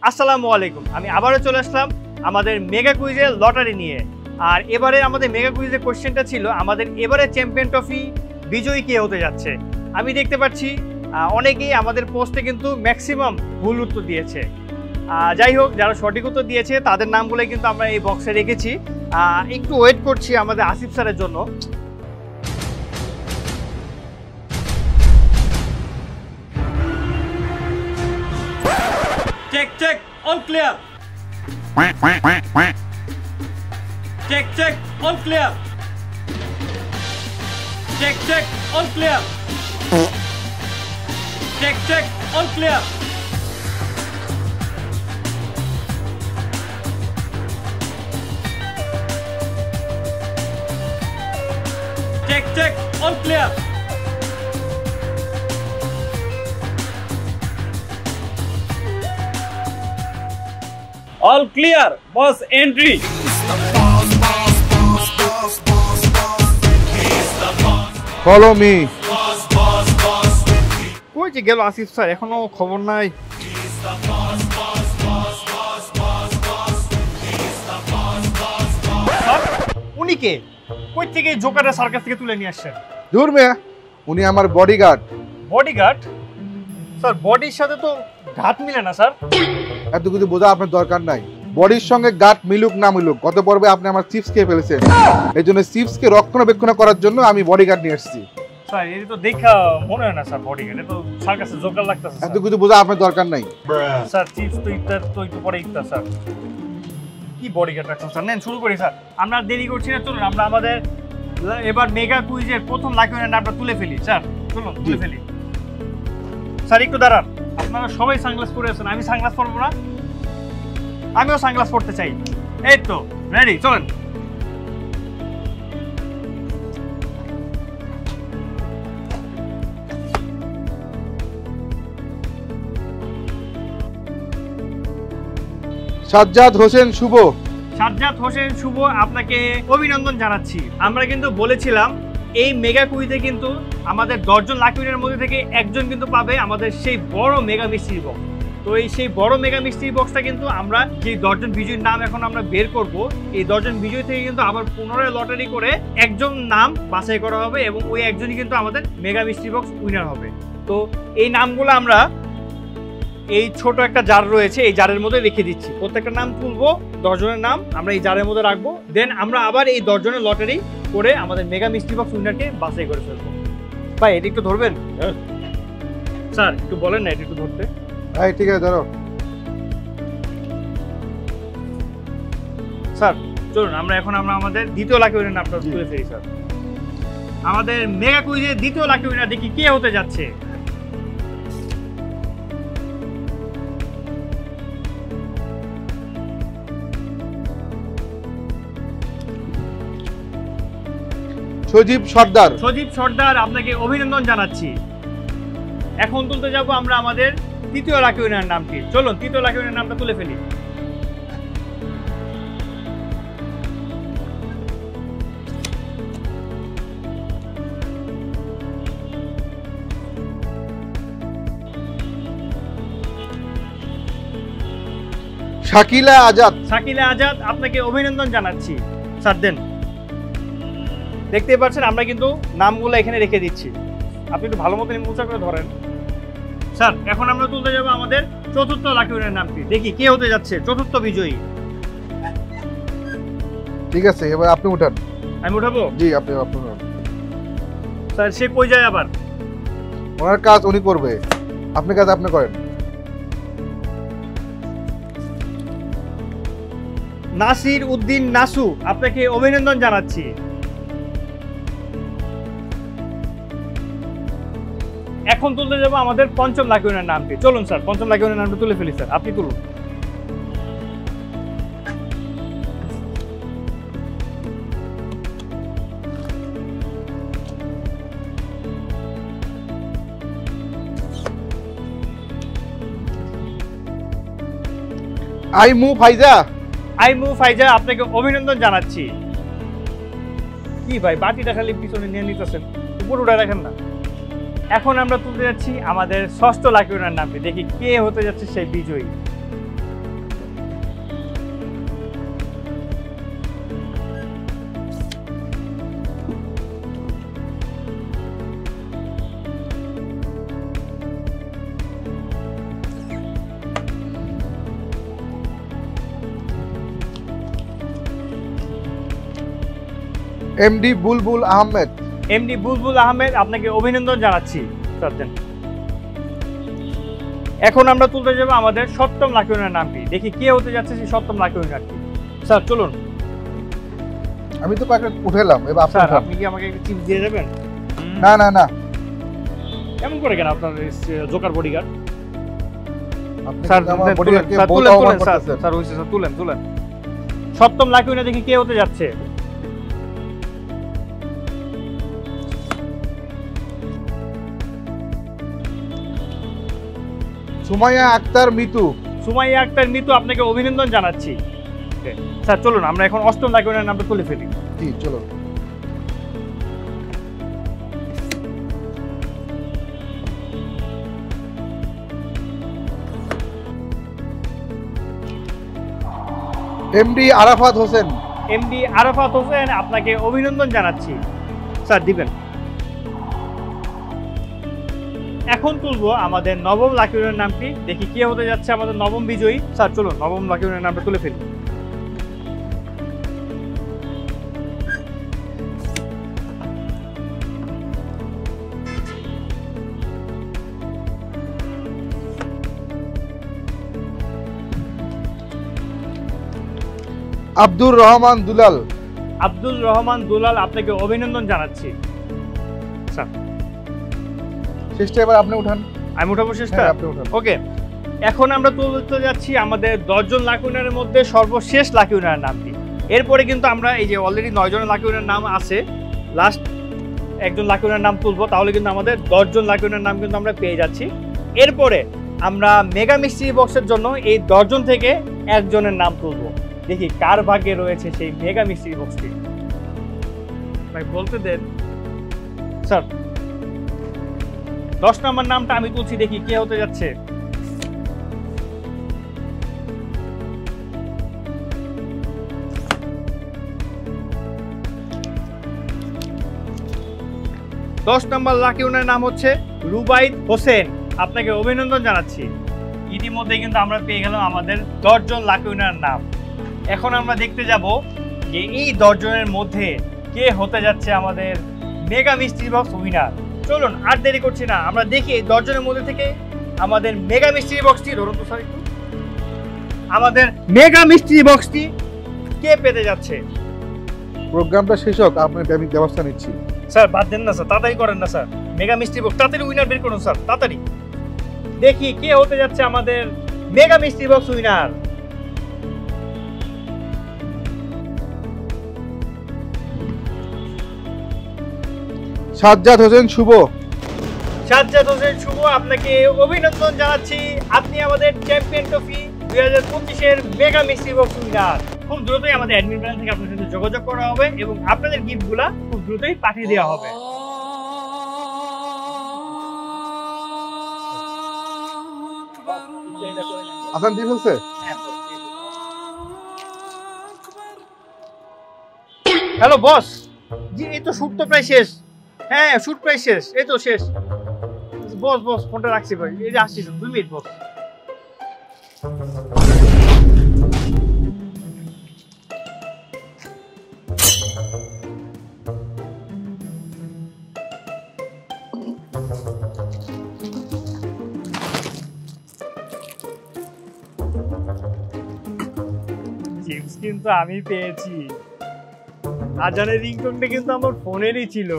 আসসালামু আলাইকুম। আমি আবারও চলে আসলাম আমাদের মেগা কুইজের লটারি নিয়ে। আর এবারে আমাদের মেগা কুইজের কোশ্চেনটা ছিল আমাদের এবারে চ্যাম্পিয়ন ট্রফি বিজয়ী কে হতে যাচ্ছে। আমি দেখতে পাচ্ছি অনেকেই আমাদের পোস্টে কিন্তু ম্যাক্সিমাম ভুল উত্তর দিয়েছে। যাই হোক, যারা সঠিক উত্তর দিয়েছে তাদের নামগুলোই কিন্তু আমরা এই বক্সে রেখেছি। একটু ওয়েট করছি আমাদের আসিফ স্যারের জন্য। Check, check, all clear. Check, check, all clear. Check, check, all clear. Check, check, all clear. Check, check, all clear. All clear, boss entry. Follow me. কই যে গেল আসিফ স্যার, এখনো খবর নাই। উনি কে? কই থেকে জোকারটা সার্কাস থেকে তুলে নিয়ে আসছেন? দূর মিয়া, উনি আমার বডিগার্ড। বডিগার্ড? স্যার বডির সাথে তো ঘাট মিলে না স্যার। এত কিছু বোঝা আপনার দরকার নাই। বডির সঙ্গে গাট মিলুক না মিলুক, গত পর্বে আপনি আমার চিপস খেয়ে ফেলেছেন। এই জন্য চিপসকে রক্ষণাবেক্ষণ করার জন্য আমি বডিগার্ড নিয়ে এসেছি। স্যার এটা তো দেখা মনে হয় না স্যার বডিগার্ড, এটা তো সার্কাসে জোকার লাগতেছে। এত কিছু বোঝা আপনার দরকার নাই। স্যার চিপস তো ইফতার তো একটু পরে ইফতার স্যার। কি বডিগার্ড রাখছেন স্যার? নেন শুরু করি স্যার। আমরা দেরি করছি না, চলুন আমরা আমাদের এবার মেগা কুইজের প্রথম লাকি উইনারটা আমরা তুলে ফেলি। স্যার চলুন তুলে ফেলি। স্যার একটু দাঁড়ান, আপনারা সবাই সানগ্লাস পরে আছেন, আমি সানগ্লাস পরবো না? আমিও সানগ্লাস পরতে চাই। এই তো রেডি, চলেন। সাজ্জাদ হোসেন শুভ। সাজ্জাদ হোসেন শুভ, আপনাকে অভিনন্দন জানাচ্ছি। আমরা কিন্তু বলেছিলাম এই মেগা কুইজে কিন্তু আমাদের 10 জন লাকি উইনারের মধ্যে থেকে একজন কিন্তু পাবে আমাদের সেই বড় মেগা মিস্ট্রি বক্স। তো এই সেই বড় মেগা মিস্ট্রি বক্সটা কিন্তু আমরা যে 10 জন বিজয়ীর নাম এখন আমরা বের করব, এই 10 জন বিজয়ী থেকে কিন্তু আবার পুনরায় লটারি করে একজন নাম বাছাই করা হবে এবং ওই একজনই কিন্তু আমাদের মেগা মিস্ট্রি বক্স উইনার হবে। তো এই নামগুলো আমরা এই ছোট একটা জার রয়েছে, এই জারের মধ্যে রেখে দিচ্ছি। প্রত্যেকটা নাম তুলবো, 10 জনের নাম আমরা এই জারের মধ্যে রাখবো। দেন আমরা আবার এই 10 জনের লটারি করে আমাদের মেগা মিস্ট্রি বক্স উইনারকে বাছাই করে ফেলবো। ভাই এটা একটু ধরবেন? স্যার একটু বলেন না, এটা একটু ধরতে। হ্যাঁ ঠিক আছে, ধরো। স্যার চলুন আমরা আমাদের দ্বিতীয় লাকি উইনার নামটা তুলে ফেলি। স্যার আমাদের মেগা কুইজের দ্বিতীয় লাকি উইনার দেখি কে হতে যাচ্ছে। সজীব সর্দার। সজীব সর্দার, আপনাকে অভিনন্দন জানাচ্ছি। এখন তুলতে যাব আমরা আমাদের তৃতীয় লাকি উইনার নামটি। চলুন তৃতীয় লাকি উইনার নামটা তুলে ফেলি। শাকিলা আজাদ। শাকিলা আজাদ, আপনাকে অভিনন্দন জানাচ্ছি। স্যার দেন। দেখতেই পাচ্ছেন আমরা কিন্তু নামগুলো এখানে রেখে দিচ্ছি, আপনি একটু ভালো মতো মুচা করে ধরেন। স্যার এখন আমরা তুলতে যাব আমাদের চতুর্থ লাকি উইনার নামটি। দেখি কে হতে যাচ্ছে চতুর্থ বিজয়ী। ঠিক আছে, এবার আপনি উঠান। আমি উঠাবো? জি আপনি উঠান। স্যার সে কই যায় আবার? ওনার কাজ উনি করবে, আপনি কাজ আপনি করেন। নাসির উদ্দিন নাসু, আপনাকে অভিনন্দন জানাচ্ছি। এখন তুলতে যাবো আমাদের পঞ্চম লাকি উইনার নামটি। চলুন স্যার পঞ্চম লাকি উইনার নামটি তুলে ফেলি। স্যার আপনি তুলুন। আইমু ফাইজা। আইমু ফাইজা, আপনাকে অভিনন্দন জানাচ্ছি। কি ভাই বাটিটা খালি পিছনে নিয়ে নিতেছেন, উপর উঠে রাখেন না। এখন আমরা তুলতে যাচ্ছি আমাদের ষষ্ঠ লাকি উইনার নামটি। দেখি কে হতে যাচ্ছে সেই বিজয়ী। এমডি বুলবুল আহমেদ। এমডি বুলবুল আহমেদ, আপনাকে অভিনন্দন জানাচ্ছি। স্যার দেন। এখন আমরা তুলতে যাবো আমাদের সপ্তম লাকি উইনার নামটি। দেখি কে হতে যাচ্ছে সেই সপ্তম লাকি উইনারটি। স্যার চলুন। আমি তো প্যাকেট উঠালাম, এবার আপনি স্যার উঠান। আপনি কি আমাকে চিপস দিয়ে যাবেন? না না না, কেমন করে কেন আপনার জোকার বডিগার্ড? আপনি স্যার কিন্তু আমার তুলেন, বডিগার্ডকে স্যার, বহুত তুলেন, অপমান তুলেন, স্যার, করতেছেন। স্যার হইছে, স্যার তুলেন তুলেন। সপ্তম লাকি উইনার দেখি কে হতে যাচ্ছে। সুমাইয়া আক্তার মিতু। সুমাইয়া আক্তার মিতু, আপনাকে অভিনন্দন জানাচ্ছি। স্যার চলুন আমরা এখন অষ্টম লাকি উইনার নামটা তুলে ফেলি। জি চলো। এমডি আরাফাত হোসেন। এমডি আরাফাত হোসেন, আপনাকে অভিনন্দন জানাচ্ছি। স্যার দিবেন। এখন তুলবো আমাদের নবম লাকি উইনার নামটি। দেখি কে হতে যাচ্ছে আমাদের নবম বিজয়ী। স্যার চলুন নবম লাকি উইনার নামটা তুলে ফেলি। আব্দুর রহমান দুলাল। আব্দুল রহমান দুলাল, আপনাকে অভিনন্দন জানাচ্ছি। স্যার শেষটা এবার আপনি উঠান। আমি উঠাবো শেষটা? হ্যাঁ, আপনি উঠান। ওকে, এখন আমরা তুলতে যাচ্ছি আমাদের 10 জন লাকি উইনারের মধ্যে সর্বশেষ লাকি উইনারের নামটি। এরপরে কিন্তু আমরা এই যে অলরেডি 9 জনের লাকি উইনার নাম আছে, লাস্ট একজন লাকি উইনার নাম তুলবো, তাহলে কিন্তু আমাদের 10 জন লাকি উইনার নাম কিন্তু আমরা পেয়ে যাচ্ছি। এরপরে আমরা মেগা মিস্ট্রি বক্সের জন্য এই 10 জন থেকে একজনের নাম তুলবো। দেখি কার ভাগ্যে রয়েছে সেই মেগা মিস্ট্রি বক্সটি। ভাই বলতে দেন। স্যার 10 নম্বর নামটা আমি তুলছি, দেখি কে হতে যাচ্ছে। দশ নম্বর লাকি উইনারের নাম হচ্ছে রুবাইদ হোসেন, আপনাকে অভিনন্দন জানাচ্ছি। ইতিমধ্যে কিন্তু আমরা পেয়ে গেলাম আমাদের 10 জন লাকি উইনারের নাম। এখন আমরা দেখতে যাব যে এই 10 জনের মধ্যে কে হতে যাচ্ছে আমাদের মেগা মিস্ট্রি বক্স উইনার। চলুন আর দেরি করছি না, আমরা দেখি এই 10 জনের মধ্যে থেকে আমাদের মেগা মিস্ট্রি বক্সটি ধরুন তো স্যার একটু। আমাদের মেগা মিস্ট্রি বক্সটি কে পেতে যাচ্ছে? প্রোগ্রামটা শেষ হোক, আপনাকে আমি ব্যবস্থা নিচ্ছি। স্যার বাদ দেন না স্যার, তাড়াতাড়ি করেন না স্যার। মেগা মিস্ট্রি বক্স তাড়াতাড়ি উইনার বের করুন স্যার, তাড়াতাড়ি। দেখি কে হতে যাচ্ছে আমাদের mega mystery box winner. Sajjad Hossain Shuvo. Sajjad Hossain Shuvo, আপনাকে অভিনন্দন জানাচ্ছি। আপনি আমাদের চ্যাম্পিয়ন ট্রফি 2025-এর মেগা মিস্ট্রি বক্স উইনার। খুব দ্রুতই আমাদের অ্যাডমিন প্যানেল থেকে আপনার সাথে যোগাযোগ করা হবে এবং আপনাদের গিফটগুলা খুব দ্রুতই পাঠিয়ে দেওয়া হবে। আসান দিয়ে ফেলছে? Hello boss. জি এই তো শুট তো প্রায় শেষ। হ্যাঁ শুট প্রায় শেষ, এই তো শেষ। বস বস ফোনটা রাখছি ভাই, এই যে আসছি 2 মিনিট বস। চিপস কিন্তু আমি পেয়েছি। আজানের রিংটোনটা কিন্তু আমার ফোনেরই ছিল।